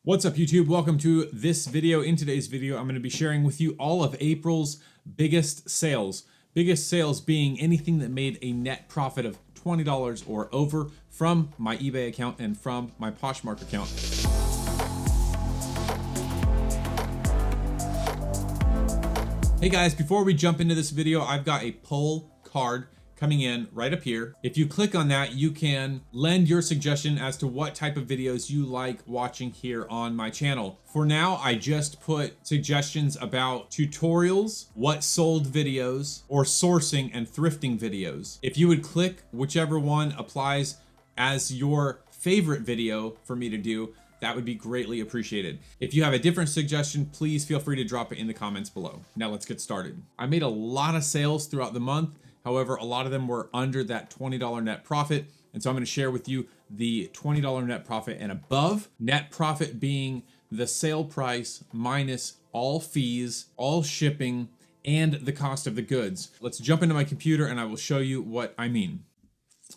What's up YouTube? Welcome to this video. In today's video, I'm going to be sharing with you all of April's biggest sales. Biggest sales being anything that made a net profit of $20 or over from my eBay account and from my Poshmark account. Hey guys, before we jump into this video, I've got a poll card coming in right up here. If you click on that, you can lend your suggestion as to what type of videos you like watching here on my channel. For now, I just put suggestions about tutorials, what sold videos, or sourcing and thrifting videos. If you would click whichever one applies as your favorite video for me to do, that would be greatly appreciated. If you have a different suggestion, please feel free to drop it in the comments below. Now let's get started. I made a lot of sales throughout the month. However, a lot of them were under that $20 net profit. And so I'm going to share with you the $20 net profit and above. Net profit being the sale price minus all fees, all shipping, and the cost of the goods. Let's jump into my computer and I will show you what I mean.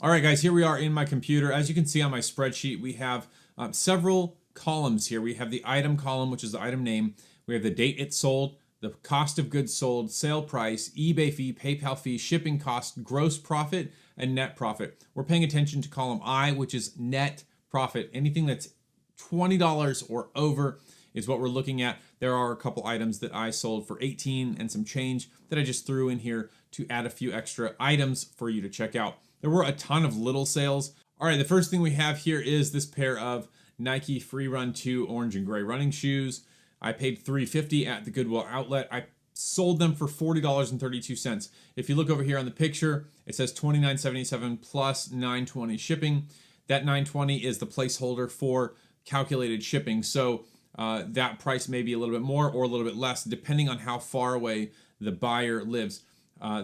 All right, guys, here we are in my computer. As you can see on my spreadsheet, we have several columns here. We have the item column, which is the item name. We have the date it sold, the cost of goods sold, sale price, eBay fee, PayPal fee, shipping cost, gross profit, and net profit. We're paying attention to column I, which is net profit. Anything that's $20 or over is what we're looking at. There are a couple items that I sold for 18 and some change that I just threw in here to add a few extra items for you to check out. There were a ton of little sales. All right, the first thing we have here is this pair of Nike Free Run 2 orange and gray running shoes. I paid $3.50 at the Goodwill outlet. I sold them for $40.32. If you look over here on the picture, it says $29.77 plus $9.20 shipping. That $9.20 is the placeholder for calculated shipping. So that price may be a little bit more or a little bit less, depending on how far away the buyer lives.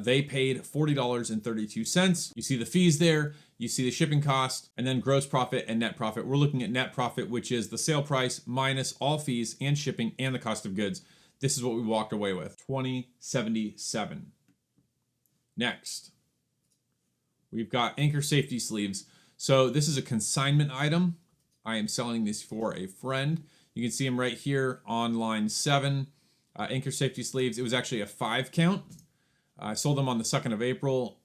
They paid $40.32. You see the fees there, you see the shipping cost, and then gross profit and net profit. We're looking at net profit, which is the sale price minus all fees and shipping and the cost of goods. This is what we walked away with, $20.77. Next, we've got anchor safety sleeves. So this is a consignment item. I am selling this for a friend. You can see them right here on line 7. Anchor safety sleeves. It was actually a 5 count. I sold them on the 2nd of April.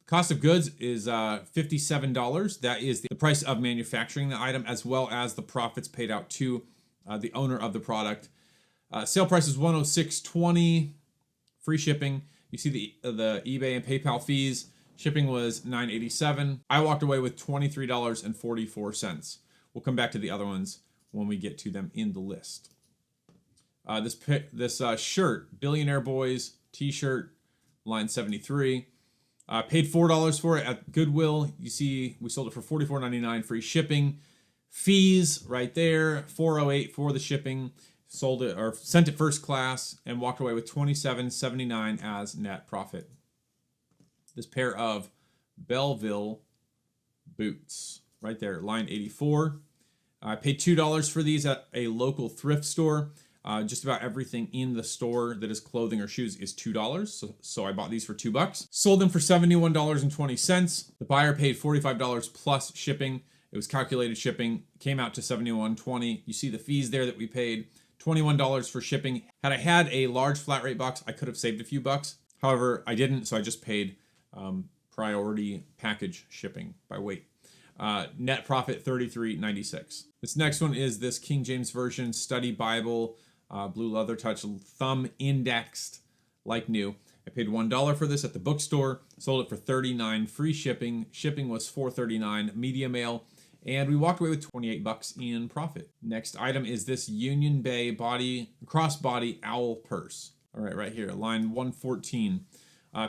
Cost of goods is $57. That is the price of manufacturing the item, as well as the profits paid out to the owner of the product. Sale price is $106.20. Free shipping. You see the eBay and PayPal fees. Shipping was $9.87. I walked away with $23.44. We'll come back to the other ones when we get to them in the list. This shirt, Billionaire Boys t-shirt, line 73. Paid $4 for it at Goodwill. You see we sold it for $44.99, free shipping. Fees right there, $4.08 for the shipping. Sold it or sent it first class and walked away with $27.79 as net profit. This pair of Belleville boots right there, line 84. I paid $2 for these at a local thrift store. Just about everything in the store that is clothing or shoes is $2. So I bought these for $2. Sold them for $71.20. The buyer paid $45 plus shipping. It was calculated shipping, came out to $71.20. You see the fees there that we paid, $21 for shipping. Had I had a large flat rate box, I could have saved a few bucks. However, I didn't, so I just paid priority package shipping by weight. Net profit $33.96. This next one is this King James Version Study Bible, blue leather touch, thumb indexed like new. I paid $1 for this at the bookstore, sold it for $39, free shipping. Shipping was $4.39, media mail, and we walked away with $28 in profit. Next item is this Union Bay Crossbody owl purse. All right here, line 114.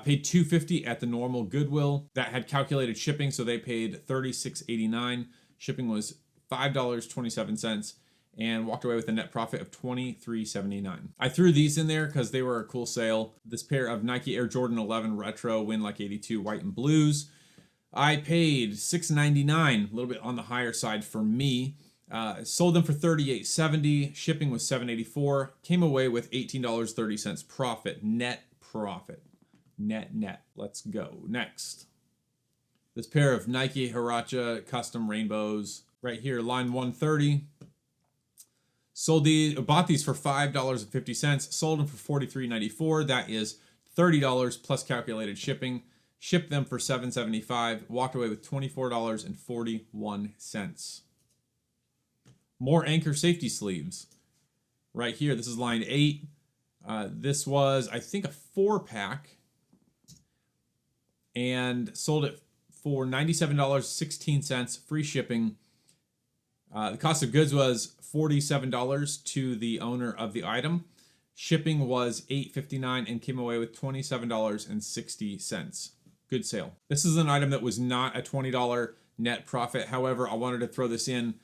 Paid $2.50 at the normal Goodwill. That had calculated shipping, so they paid $36.89. Shipping was $5.27 and walked away with a net profit of $23.79. I threw these in there because they were a cool sale. This pair of Nike Air Jordan 11 Retro Win Like 82 white and blues. I paid $6.99, a little bit on the higher side for me. Sold them for $38.70. Shipping was $7.84. Came away with $18.30 profit, net profit. Net. Let's go. Next. This pair of Nike Huaracha custom rainbows right here, line 130. Bought these for $5.50, sold them for $43.94. That is $30 plus calculated shipping. Shipped them for $7.75. Walked away with $24.41. More Anchor safety sleeves. Right here, this is line 8. This was, I think, a 4-pack. And sold it for $97.16, free shipping. The cost of goods was $47 to the owner of the item. Shipping was $8.59 and came away with $27.60. Good sale. This is an item that was not a $20 net profit. However, I wanted to throw this in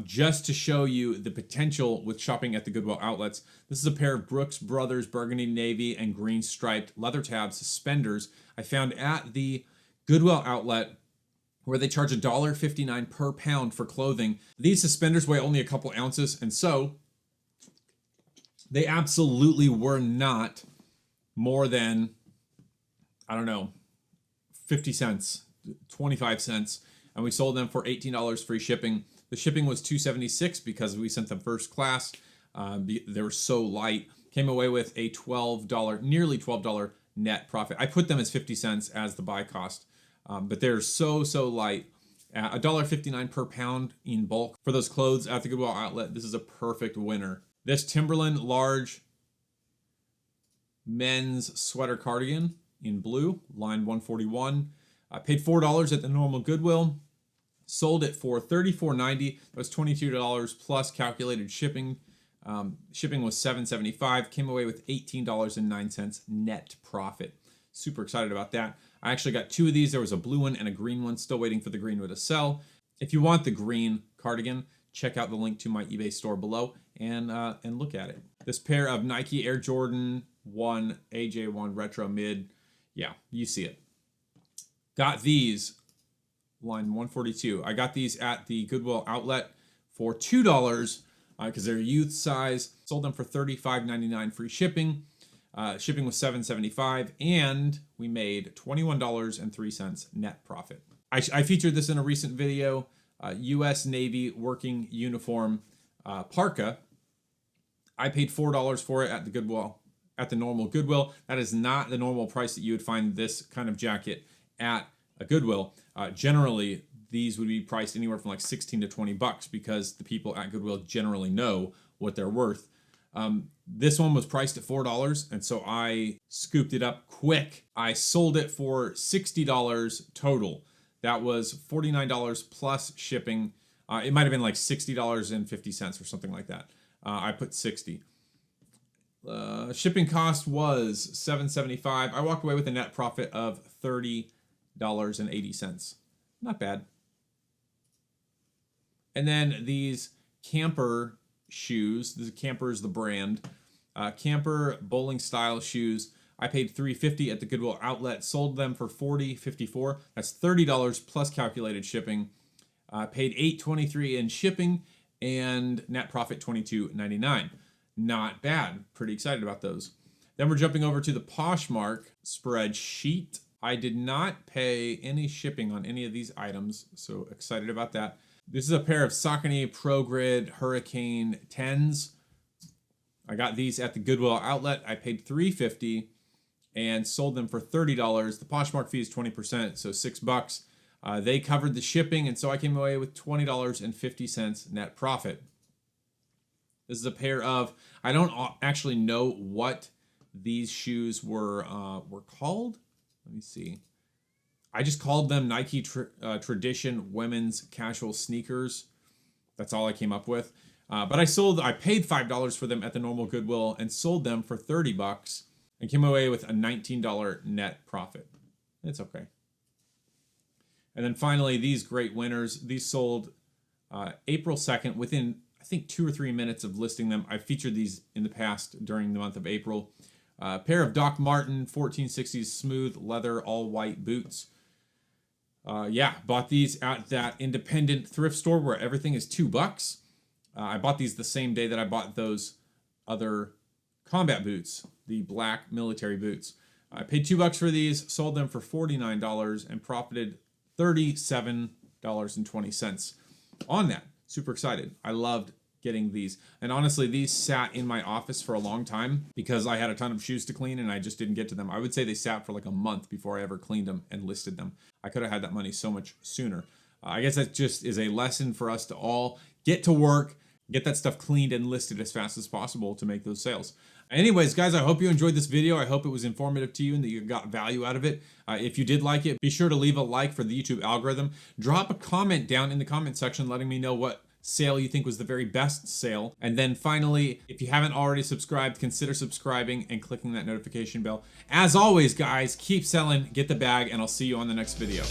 just to show you the potential with shopping at the Goodwill outlets. This is a pair of Brooks Brothers burgundy navy and green striped leather tab suspenders I found at the Goodwill outlet, where they charge $1.59 per pound for clothing. These suspenders weigh only a couple ounces, and so they absolutely were not more than, I don't know, 50 cents, 25 cents, and we sold them for $18 free shipping. The shipping was $2.76 because we sent them first class. They were so light. Came away with a nearly $12 net profit. I put them as 50 cents as the buy cost. But they're so light. $1.59 per pound in bulk for those clothes at the Goodwill outlet. This is a perfect winner. This Timberland large men's sweater cardigan in blue, line 141. I paid $4 at the normal Goodwill. Sold it for $34.90. That was $22 plus calculated shipping. Shipping was $7.75. Came away with $18.09 net profit. Super excited about that. I actually got 2 of these. There was a blue one and a green one. Still waiting for the green one to sell. If you want the green cardigan, check out the link to my eBay store below and look at it. This pair of Nike Air Jordan 1 AJ1 Retro Mid. Yeah, you see it. Got these, line 142. I got these at the Goodwill outlet for $2 because they're youth size. Sold them for $35.99 free shipping. Shipping was $7.75, and we made $21.03 net profit. I featured this in a recent video. U.S. Navy working uniform parka. I paid $4 for it at the Goodwill, at the normal Goodwill. That is not the normal price that you would find this kind of jacket at a Goodwill. Generally, these would be priced anywhere from like 16 to 20 bucks because the people at Goodwill generally know what they're worth. This one was priced at $4, and so I scooped it up quick. I sold it for $60 total. That was $49 plus shipping. It might have been like $60.50 or something like that. I put 60. Shipping cost was $7.75. I walked away with a net profit of $30.80. Not bad. And then these camper shoes. The Camper is the brand. Camper bowling style shoes. I paid $3.50 at the Goodwill outlet. Sold them for $40.54. That's $30 plus calculated shipping. Paid $8.23 in shipping and net profit $22.99. Not bad. Pretty excited about those. Then we're jumping over to the Poshmark spreadsheet. I did not pay any shipping on any of these items, so excited about that. This is a pair of Saucony Pro Grid Hurricane 10s. I got these at the Goodwill outlet. I paid $3.50 and sold them for $30. The Poshmark fee is 20%, so $6. They covered the shipping, and so I came away with $20.50 net profit. This is a pair of, I don't actually know what these shoes were called. Let me see. I just called them Nike Tradition Women's Casual Sneakers. That's all I came up with. But I paid $5 for them at the normal Goodwill and sold them for $30 and came away with a $19 net profit. It's okay. And then finally, these great winners. These sold April 2nd within, I think, 2 or 3 minutes of listing them. I featured these in the past during the month of April. A pair of Doc Martin 1460s smooth leather all white boots. Bought these at that independent thrift store where everything is $2. I bought these the same day that I bought those other combat boots, the black military boots. I paid $2 for these, sold them for $49, and profited $37.20 on that. Super excited. I loved getting these. And honestly, these sat in my office for a long time because I had a ton of shoes to clean and I just didn't get to them. I would say they sat for like a month before I ever cleaned them and listed them. I could have had that money so much sooner. I guess that just is a lesson for us to all get to work, get that stuff cleaned and listed as fast as possible to make those sales. Anyways, guys, I hope you enjoyed this video. I hope it was informative to you and that you got value out of it. If you did like it, be sure to leave a like for the YouTube algorithm. Drop a comment down in the comment section letting me know what sale you think was the very best sale. And then finally, if you haven't already subscribed, consider subscribing and clicking that notification bell. As always, guys, keep selling, get the bag, and I'll see you on the next video.